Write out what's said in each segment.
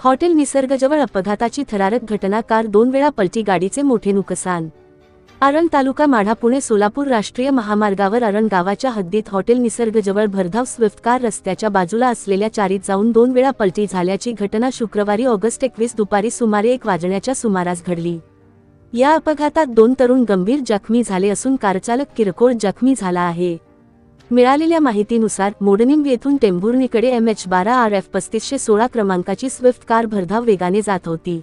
Hotel निसर्गजवळ अपघाताची थरारक घटना, कार 2 वेळा पलटी, गाडीचे मोठे नुकसान। अरण तालुका माढा पुणे सोलापूर राष्ट्रीय महामार्गावर अरण गावाच्या हद्दीत हॉटेल निसर्गजवळ भरधाव स्विफ्ट कार रस्त्याच्या बाजूला असलेल्या चारीत जाऊन 2 वेळा पलटी झाल्याची घटना शुक्रवारी ऑगस्ट 21 दुपारी सुमारे 1 वाजण्याच्या सुमारास घडली। या अपघातात 2 तरुण गंभीर जखमी झाले असून कारचालक किरकोळ जखमी झाला आहे। मिळालेल्या माहितीनुसार मोडणीम येथून टेंभुर्णीकडे MH12RF 3516 क्रमांकाची स्विफ्ट कार भरधाव वेगाने जात होती।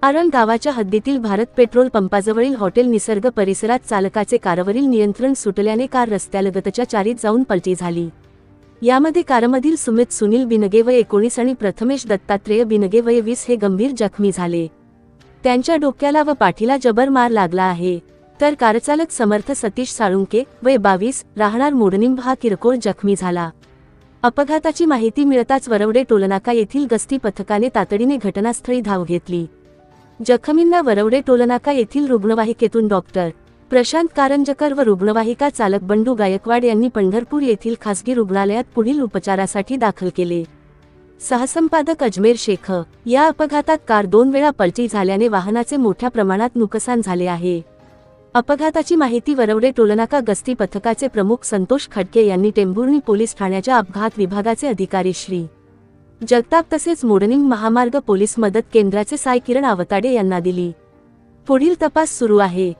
अरण गावाच्या हद्दीतील भारत पेट्रोल पंपाजवळील हॉटेल निसर्ग परिसरात चालकाचे कारवरील नियंत्रण सुटल्याने कार रस्त्यालगतच्या चारीत जाऊन पलटी झाली। यामध्ये कारमधील सुमित सुनील बिनगे वय 19 आणि प्रथमेश दत्तात्रेय बिनगे वय 20 हे गंभीर जखमी झाले। त्यांच्या डोक्याला व पाठीला जबर मार लागला आहे, तर कारचालक समर्थ सतीश साळुंके वय 22 राहणार मोडणीम हा किरकोळ जखमी झाला। अपघाताची माहिती मिळताच वरवडे टोलनाका येथील गस्ती पथकाने तातडीने घटनास्थळी धाव घेतली। जखमींना वरवडे टोलनाका येथील रुग्णवाहिकेतून डॉक्टर प्रशांत कारंजकर व रुग्णवाहिका चालक बंडू गायकवाड यांनी पंढरपूर येथील खासगी रुग्णालयात पुढील उपचारासाठी दाखल केले। सहसंपादक अजमेर शेख। या अपघातात कार 2 वेळा पलटी झाल्याने वाहनाचे मोठ्या प्रमाणात नुकसान झाले आहे। अपघाताची माहिती वरवडे टोलनाका गस्ती पथकाचे प्रमुख संतोष खडके यांनी टेंभुर्णी पोलीस ठाण्याच्या अपघात विभागाचे अधिकारी श्री जगताप तसेच मोडणीम महामार्ग पोलीस मदत केंद्राचे साय किरण आवताडे यांना दिली। पुढील तपास सुरू आहे।